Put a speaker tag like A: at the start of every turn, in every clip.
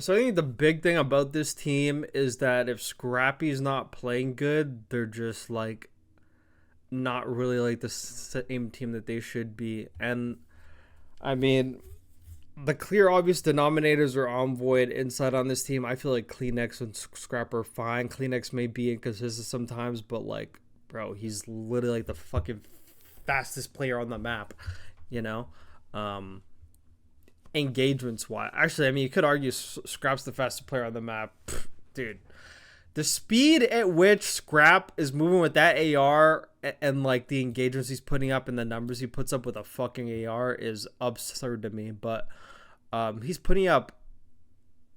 A: So I think the big thing about this team is that if Scrappy's not playing good, they're just like not really like the same team that they should be. And I mean, the clear obvious denominators are Envoy and Inside on this team. I feel like Kleenex and Scrap are fine. Kleenex may be inconsistent sometimes, but like, bro, he's literally like the fucking fastest player on the map, you know? Um, Engagements wise. Actually, I mean, you could argue Scrap's the fastest player on the map. Pfft, dude, the speed at which Scrap is moving with that AR and like the engagements he's putting up and the numbers he puts up with a fucking AR is absurd to me. But he's putting up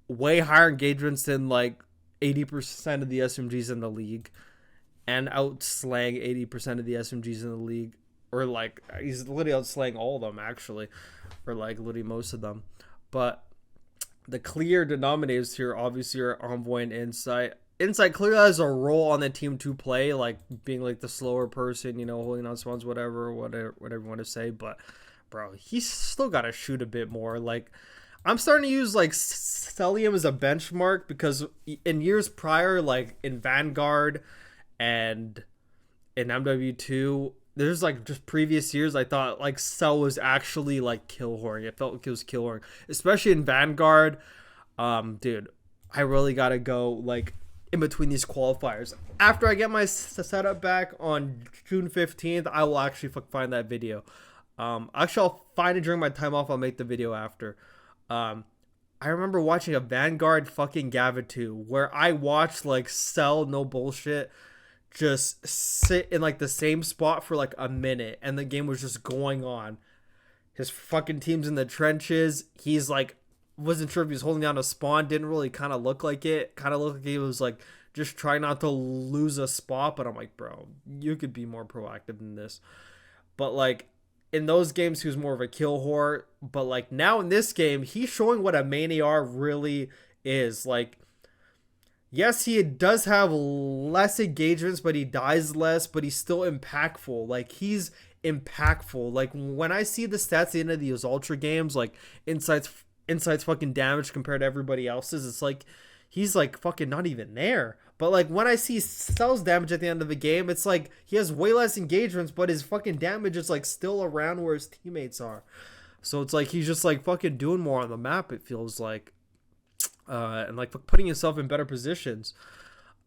A: way higher engagements than like 80% of the SMGs in the league and outslang 80% of the SMGs in the league. Or like he's literally outslaying all of them actually, or like literally most of them. But the clear denominators here obviously are Envoy and Insight. Insight clearly has a role on the team to play, like being like the slower person, you know, holding on spawns, whatever you want to say. But bro, he's still got to shoot a bit more. Like I'm starting to use like Cellium as a benchmark because in years prior, like in Vanguard and in MW2, there's like just previous years, I thought like Cell was actually like kill whoring. It felt like it was kill whoring, especially in Vanguard. Dude, I really gotta go like in between these qualifiers. After I get my setup back on June 15th, I will actually find that video. Actually, I'll find it during my time off. I'll make the video after. I remember watching a Vanguard fucking Gavitu where I watched like Cell, no bullshit, just sit in like the same spot for like a minute and the game was just going on. His fucking team's in the trenches. He's like, wasn't sure if he was holding down a spawn. Didn't really kind of look like it. Kind of looked like he was like just trying not to lose a spot. But I'm like, bro, you could be more proactive than this. But like in those games, he was more of a kill whore. But like now in this game, he's showing what a main AR really is. Like, yes, he does have less engagements, but he dies less, but he's still impactful. Like, he's impactful. Like, when I see the stats at the end of these Ultra games, like, Insight's fucking damage compared to everybody else's, it's like, he's, like, fucking not even there. But, like, when I see Cell's damage at the end of the game, it's like, he has way less engagements, but his fucking damage is, like, still around where his teammates are. So it's like, he's just, like, fucking doing more on the map, it feels like. And like putting himself in better positions.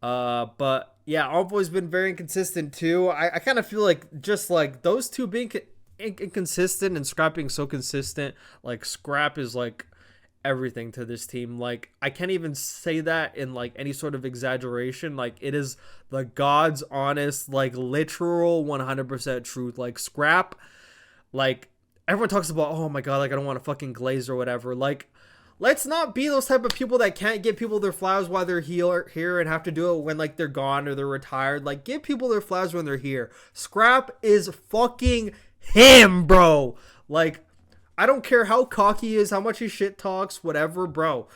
A: But yeah, Envoy's been very inconsistent too. I kind of feel like just like those two being inconsistent and Scrap being so consistent, like Scrap is like everything to this team. Like I can't even say that in like any sort of exaggeration. Like it is the God's honest, like literal 100% truth. Like Scrap, like everyone talks about, oh my god, like I don't want to fucking glaze or whatever. Like, let's not be those type of people that can't give people their flowers while they're here and have to do it when like they're gone or they're retired. Like give people their flowers when they're here. Scrap is fucking him, bro. Like I don't care how cocky he is, how much he shit talks, whatever, bro.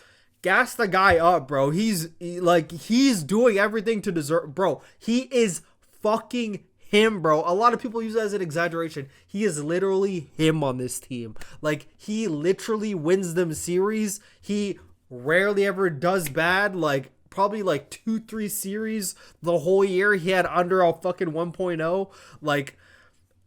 A: Gas the guy up, bro. He's doing everything to deserve, bro. He is fucking him, bro. A lot of people use that as an exaggeration. He is literally him on this team. Like he literally wins them series. He rarely ever does bad. Like probably like 2-3 series the whole year he had under a fucking 1.0. Like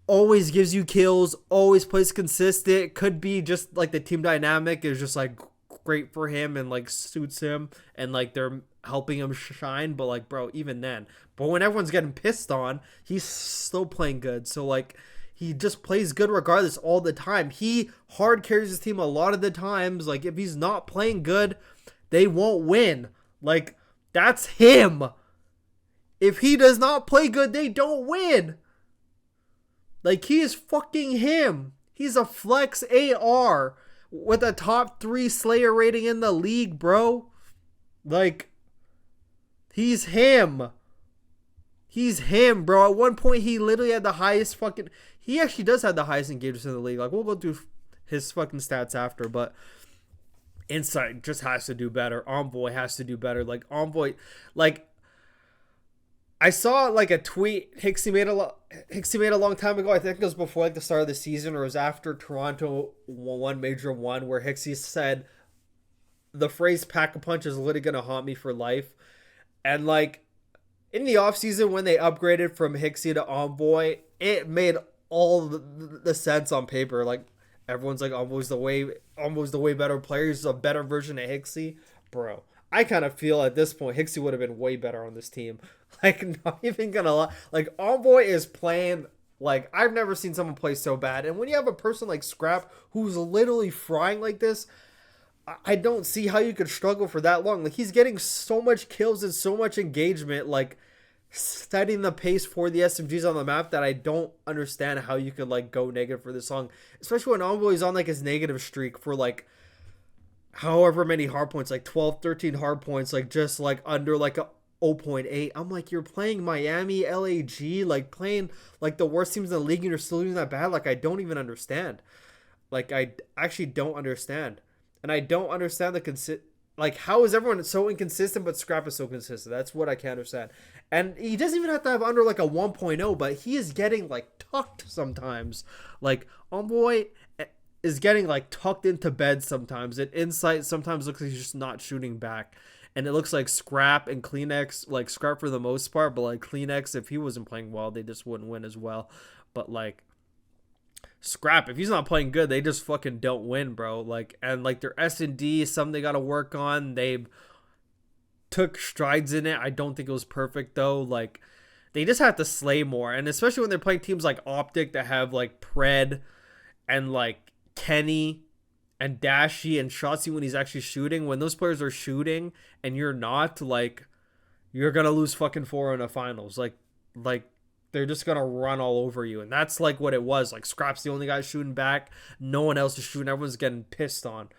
A: always gives you kills, always plays consistent. Could be just like the team dynamic is just like great for him and like suits him and like they're helping him shine. But like, bro, even then, but when everyone's getting pissed on, he's still playing good. So like he just plays good regardless all the time. He hard carries his team a lot of the times. Like if he's not playing good, they won't win. Like that's him. If he does not play good, they don't win. Like he is fucking him. He's a flex AR with a top 3 Slayer rating in the league, bro. Like he's him. He's him, bro. At one point, he literally had the highest fucking... He actually does have the highest engagements in the league. Like, we'll go through his fucking stats after, but Insight just has to do better. Envoy has to do better. Like, Envoy... Like, I saw, like, a tweet Hixie made a long time ago. I think it was before, like, the start of the season, or it was after Toronto won Major 1, where Hixie said the phrase pack a punch is literally gonna haunt me for life. And like in the offseason when they upgraded from Hixie to Envoy, it made all the sense on paper. Like everyone's like almost the way better player. He's a better version of Hixie. Bro, I kind of feel at this point Hixie would have been way better on this team. Like not even gonna lie. Like Envoy is playing like I've never seen someone play so bad. And when you have a person like Scrap who's literally frying like this, I don't see how you could struggle for that long. Like he's getting so much kills and so much engagement, like setting the pace for the SMGs on the map that I don't understand how you could like go negative for this song, especially when Envoy's on like his negative streak for like however many hard points, like 12, 13 hard points, like just like under like a zero point 0.8. I'm like, you're playing Miami, LAG, like playing like the worst teams in the league and you're still doing that bad. Like I don't even understand. Like I actually don't understand. And I don't understand like how is everyone so inconsistent but Scrap is so consistent? That's what I can't understand. And he doesn't even have to have under like a 1.0, but he is getting like tucked sometimes. Like Envoy is getting like tucked into bed sometimes. And Insight sometimes looks like he's just not shooting back. And it looks like Scrap and CleanX, like Scrap for the most part, but like CleanX, if he wasn't playing well, they just wouldn't win as well. But like Scrap, if he's not playing good, they just fucking don't win, bro. Like, and like their S&D is something they got to work on. They took strides in it. I don't think it was perfect though. Like, they just have to slay more, and especially when they're playing teams like Optic that have like Pred and like Kenny and Dashy and Shotzi when he's actually shooting. When those players are shooting and you're not, like, you're gonna lose fucking 4 in the finals. Like they're just gonna run all over you, and that's like what it was. Like Scrap's the only guy shooting back, no one else is shooting, everyone's getting pissed on.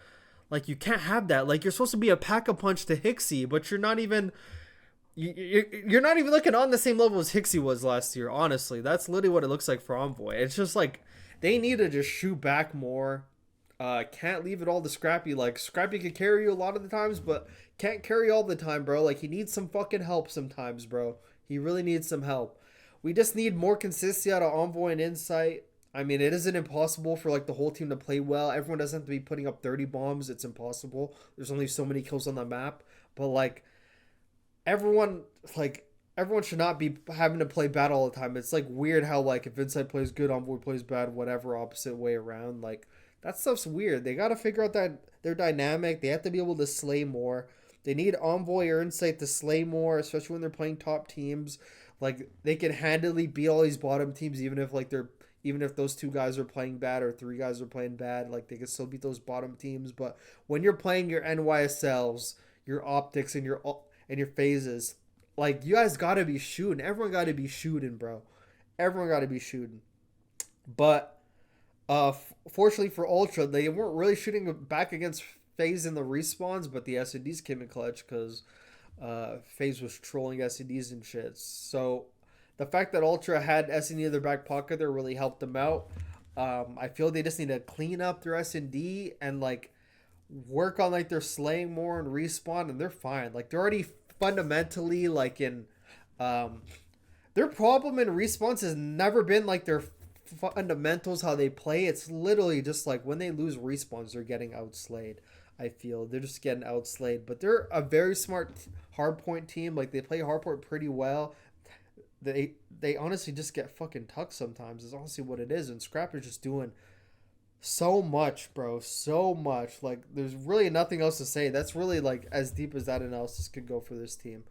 A: Like you can't have that. Like you're supposed to be a pack a punch to Hixie, but you're not even you're not even looking on the same level as Hixie was last year. Honestly, that's literally what it looks like for Envoy. It's just like they need to just shoot back more. Can't leave it all to Scrappy. Like Scrappy could carry you a lot of the times, but can't carry all the time, bro. Like he needs some fucking help sometimes, bro. He really needs some help. We just need more consistency out of Envoy and Insight. I mean, it isn't impossible for like the whole team to play well. Everyone doesn't have to be putting up 30 bombs. It's impossible. There's only so many kills on the map. But like everyone everyone should not be having to play bad all the time. It's like weird how like if Insight plays good, Envoy plays bad, whatever, opposite way around. Like that stuff's weird. They got to figure out that their dynamic. They have to be able to slay more. They need Envoy or Insight to slay more, especially when they're playing top teams. Like they can handily beat all these bottom teams, even if those two guys are playing bad or three guys are playing bad. Like they can still beat those bottom teams. But when you're playing your NYSLs, your Optics, and your phases, like you guys gotta be shooting. Everyone gotta be shooting, bro. Everyone gotta be shooting. But fortunately for Ultra, they weren't really shooting back against FaZe in the respawns, but the S&Ds came in clutch because FaZe was trolling S&Ds and shit. So the fact that Ultra had S&D in their back pocket there really helped them out. I feel they just need to clean up their S&D and like work on like their slaying more and respawn, and they're fine. Like they're already fundamentally like in their problem in respawns has never been like their fundamentals how they play. It's literally just like when they lose respawns, they're getting outslayed. I feel they're just getting outslayed, but they're a very smart hardpoint team. Like they play hardpoint pretty well. They honestly just get fucking tucked sometimes. Is honestly what it is. And Scrap is just doing so much, bro. So much. Like there's really nothing else to say. That's really like as deep as that analysis could go for this team.